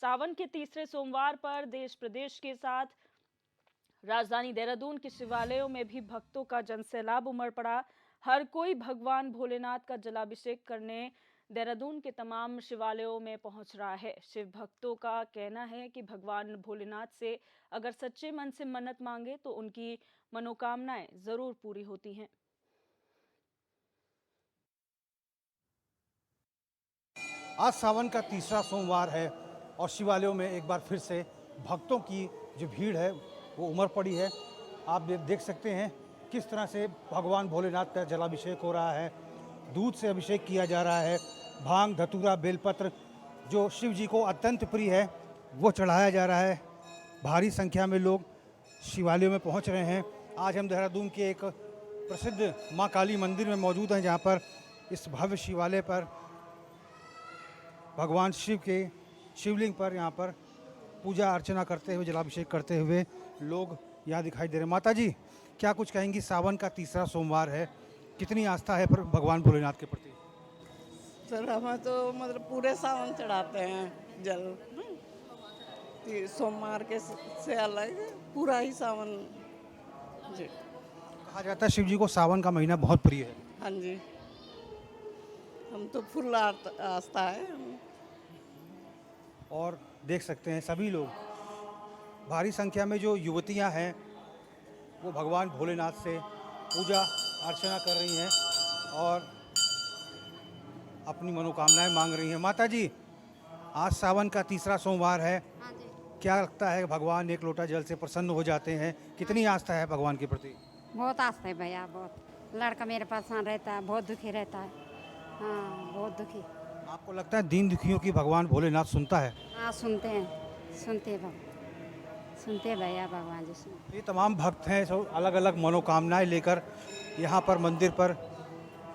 सावन के तीसरे सोमवार पर देश प्रदेश के साथ राजधानी देहरादून के शिवालयों में भी भक्तों का जनसैलाब उमड़ पड़ा। हर कोई भगवान भोलेनाथ का जलाभिषेक करने देहरादून के तमाम शिवालयों में पहुंच रहा है। शिव भक्तों का कहना है कि भगवान भोलेनाथ से अगर सच्चे मन से मन्नत मांगे तो उनकी मनोकामनाएं जरूर पूरी होती हैं। आज सावन का तीसरा सोमवार है और शिवालयों में एक बार फिर से भक्तों की जो भीड़ है वो उमड़ पड़ी है। आप देख सकते हैं किस तरह से भगवान भोलेनाथ का जलाभिषेक हो रहा है। दूध से अभिषेक किया जा रहा है। भांग, धतूरा, बेलपत्र जो शिव जी को अत्यंत प्रिय है वो चढ़ाया जा रहा है। भारी संख्या में लोग शिवालयों में पहुंच रहे हैं। आज हम देहरादून के एक प्रसिद्ध माँ काली मंदिर में मौजूद हैं, जहाँ पर इस भव्य शिवालय पर भगवान शिव के शिवलिंग पर यहाँ पर पूजा अर्चना करते हुए, जलाभिषेक करते हुए लोग यहाँ दिखाई दे रहे हैं। माता जी, क्या कुछ कहेंगी? सावन का तीसरा सोमवार है, कितनी आस्था है पर भगवान भोलेनाथ के प्रति? सर हम तो मतलब पूरे सावन चढ़ाते हैं जल। सोमवार के से अलग पूरा ही सावन जी। कहा जाता है शिव जी को सावन का महीना बहुत प्रिय है। हाँ जी, हम तो फुल आस्था है। और देख सकते हैं सभी लोग, भारी संख्या में जो युवतियां हैं वो भगवान भोलेनाथ से पूजा अर्चना कर रही हैं और अपनी मनोकामनाएं मांग रही हैं। माता जी, आज सावन का तीसरा सोमवार है। हाँ जी। क्या लगता है भगवान एक लोटा जल से प्रसन्न हो जाते हैं? कितनी आस्था है भगवान के प्रति? बहुत आस्था है भैया, बहुत। लड़का मेरे परेशान रहता है, बहुत दुखी रहता है। हाँ, बहुत दुखी। आपको लगता है दीन दुखियों की भगवान भोलेनाथ सुनता है? हाँ, सुनते हैं सुनते हैं भैया, भगवान जी सुनते। ये तमाम भक्त हैं, सब अलग अलग मनोकामनाएं लेकर यहाँ पर मंदिर पर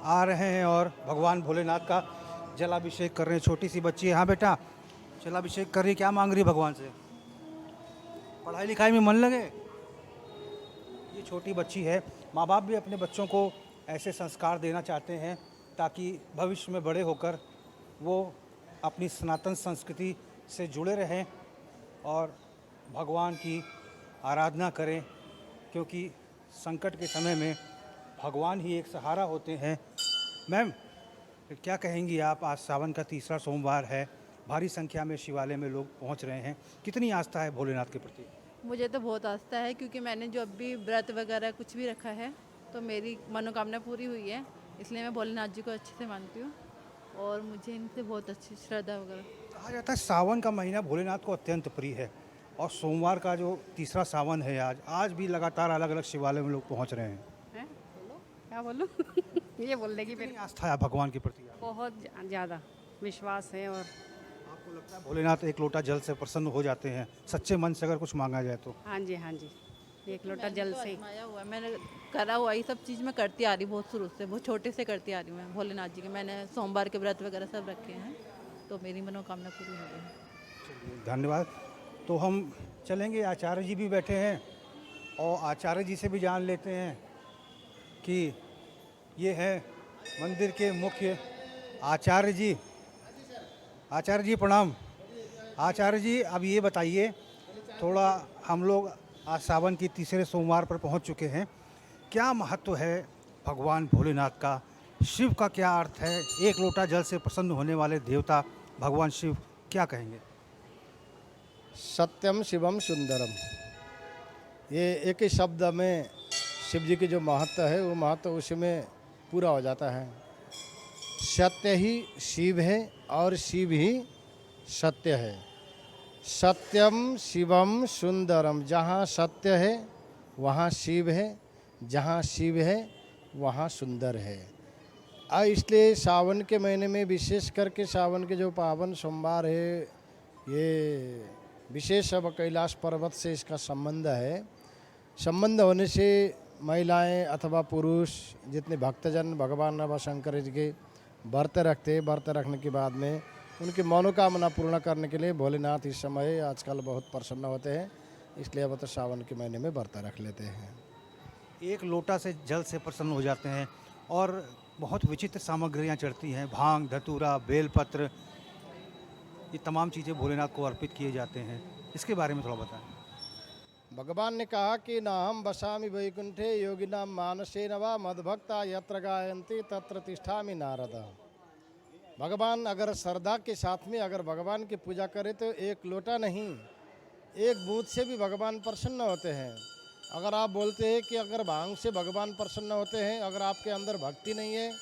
आ रहे हैं और भगवान भोलेनाथ का जलाभिषेक कर रहे हैं। छोटी सी बच्ची है। हाँ बेटा, जलाभिषेक कर रही है, क्या मांग रही है भगवान से? पढ़ाई लिखाई में मन लगे। ये छोटी बच्ची है। माँ बाप भी अपने बच्चों को ऐसे संस्कार देना चाहते हैं ताकि भविष्य में बड़े होकर वो अपनी सनातन संस्कृति से जुड़े रहें और भगवान की आराधना करें, क्योंकि संकट के समय में भगवान ही एक सहारा होते हैं। मैम, क्या कहेंगी आप? आज सावन का तीसरा सोमवार है, भारी संख्या में शिवालय में लोग पहुंच रहे हैं, कितनी आस्था है भोलेनाथ के प्रति? मुझे तो बहुत आस्था है, क्योंकि मैंने जो अभी व्रत वगैरह कुछ भी रखा है तो मेरी मनोकामना पूरी हुई है, इसलिए मैं भोलेनाथ जी को अच्छे से मानती हूँ और मुझे इनसे बहुत अच्छी श्रद्धा वगैरह। कहा जाता है सावन का महीना भोलेनाथ को अत्यंत प्रिय है और सोमवार का जो तीसरा सावन है आज भी लगातार अलग अलग शिवालय में लोग पहुंच रहे हैं। बोलो, क्या बोलूँ? ये बोलने की कितनी आस्था है भगवान के प्रति? बहुत ज़्यादा विश्वास है। और आपको लगता है भोलेनाथ एक लोटा जल से प्रसन्न हो जाते हैं सच्चे मन से अगर कुछ मांगा जाए तो? हाँ जी, एक लोटा जल से। आजमाया हुआ है, मैंने करा हुआ, ये सब चीज़ मैं करती आ रही बहुत शुरू से, बहुत छोटे से करती आ रही हूँ मैं भोलेनाथ जी के। मैंने सोमवार के व्रत वगैरह सब रखे हैं, तो मेरी मनोकामना पूरी हो गई है। धन्यवाद। तो हम चलेंगे, आचार्य जी भी बैठे हैं और आचार्य जी से भी जान लेते हैं कि ये है मंदिर के मुख्य आचार्य जी। आचार्य जी प्रणाम। आचार्य जी, अब ये बताइए, थोड़ा हम लोग आज सावन की तीसरे सोमवार पर पहुंच चुके हैं, क्या महत्व है भगवान भोलेनाथ का? शिव का क्या अर्थ है? एक लोटा जल से प्रसन्न होने वाले देवता भगवान शिव, क्या कहेंगे? सत्यम शिवम सुंदरम, ये एक ही शब्द में शिव जी की जो महत्व है वो महत्व उसमें पूरा हो जाता है। सत्य ही शिव है और शिव ही सत्य है। सत्यम शिवम सुंदरम, जहाँ सत्य है वहाँ शिव है, जहाँ शिव है वहाँ सुंदर है। इसलिए सावन के महीने में विशेष करके सावन के जो पावन सोमवार है, ये विशेष अब कैलाश पर्वत से इसका संबंध है। संबंध होने से महिलाएं अथवा पुरुष जितने भक्तजन भगवान नव शंकर जी के व्रत रखते, व्रत रखने के बाद में उनकी मनोकामना पूर्ण करने के लिए भोलेनाथ इस समय आजकल बहुत प्रसन्न होते हैं, इसलिए अब तो सावन के महीने में व्रत रख लेते हैं। एक लोटा से जल से प्रसन्न हो जाते हैं और बहुत विचित्र सामग्रियां चढ़ती हैं, भांग, धतूरा, बेलपत्र, ये तमाम चीज़ें भोलेनाथ को अर्पित किए जाते हैं, इसके बारे में थोड़ा बताएं। भगवान ने कहा कि न हम बसामि वैकुंठे योगिनाम मानसे नवा मद्भक्ता यत्र गायन्ति तत्र तिष्ठामि नारद। भगवान अगर श्रद्धा के साथ में अगर भगवान की पूजा करें तो एक लोटा नहीं, एक बूंद से भी भगवान प्रसन्न होते हैं। अगर आप बोलते हैं कि अगर भांग से भगवान प्रसन्न होते हैं, अगर आपके अंदर भक्ति नहीं है,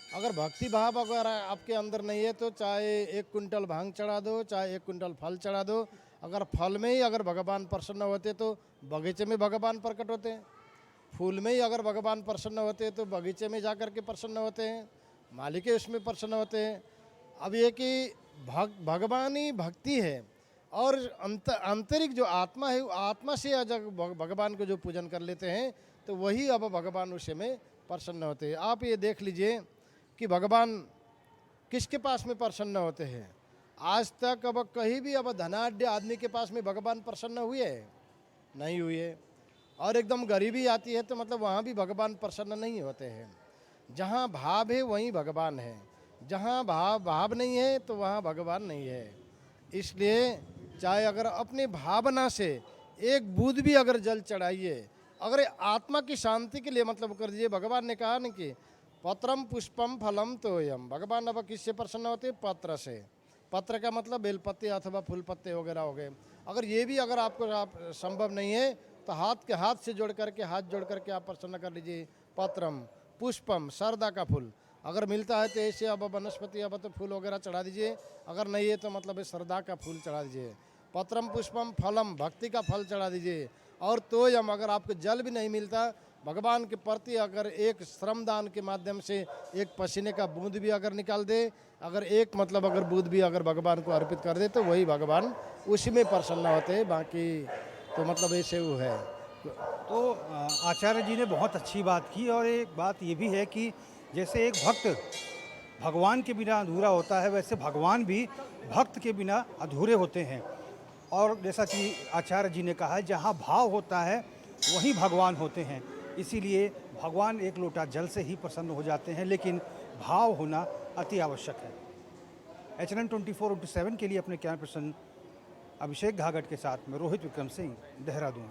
अगर भक्ति भाव अगर आपके अंदर नहीं है, तो चाहे 1 कुंटल भांग चढ़ा दो, चाहे 1 कुंटल फल चढ़ा दो, अगर फल में ही अगर भगवान प्रसन्न होते तो बगीचे में भगवान प्रकट होते हैं। फूल में ही अगर भगवान प्रसन्न होते तो बगीचे में जाकर के प्रसन्न होते हैं, मालिक उसमें प्रसन्न होते हैं। अब ये कि भगवान ही भक्ति है और आंतरिक जो आत्मा है, आत्मा से जब भगवान को जो पूजन कर लेते हैं तो वही अब भगवान उसे में प्रसन्न होते हैं। आप ये देख लीजिए कि भगवान किसके पास में प्रसन्न होते हैं। आज तक अब कहीं भी अब धनाढ़ आदमी के पास में भगवान प्रसन्न हुए नहीं हुए, और एकदम गरीबी आती है तो मतलब वहाँ भी भगवान प्रसन्न नहीं होते हैं। जहाँ भाव है वहीं भगवान है, जहाँ भाव नहीं है तो वहाँ भगवान नहीं है। इसलिए चाहे अगर अपने भावना से एक बूंद भी अगर जल चढ़ाइए, अगर आत्मा की शांति के लिए मतलब कर दीजिए। भगवान ने कहा न कि पत्रम पुष्पम फलम तोयम। भगवान अब किससे प्रसन्न होते? पत्र से। पत्र का मतलब बेलपत्ते अथवा फूल पत्ते वगैरह हो गए। अगर ये भी अगर आपको संभव नहीं है तो हाथ से जोड़ करके आप प्रसन्न कर लीजिए। पत्रम पुष्पम, सरदा का फूल अगर मिलता है तो ऐसे अब वनस्पति अब तो फूल वगैरह चढ़ा दीजिए, अगर नहीं है तो मतलब सरदा का फूल चढ़ा दीजिए। पत्रम पुष्पम फलम, भक्ति का फल चढ़ा दीजिए। और तोयम, अगर आपको जल भी नहीं मिलता, भगवान के प्रति अगर एक श्रमदान के माध्यम से एक पसीने का बूंद भी अगर निकाल दे, अगर एक मतलब अगर बूंद भी अगर भगवान को अर्पित कर दे तो वही भगवान उसी में प्रसन्न होते हैं। बाकी तो मतलब ऐसे वो है। तो आचार्य जी ने बहुत अच्छी बात की, और एक बात ये भी है कि जैसे एक भक्त भगवान के बिना अधूरा होता है, वैसे भगवान भी भक्त के बिना अधूरे होते हैं। और जैसा कि आचार्य जी ने कहा है, जहाँ भाव होता है वहीं भगवान होते हैं। इसीलिए भगवान एक लोटा जल से ही प्रसन्न हो जाते हैं, लेकिन भाव होना अति आवश्यक है। HNN 24/7 के लिए अपने कैमरा पर्सन अभिषेक घाघट के साथ में रोहित विक्रम सिंह, देहरादून।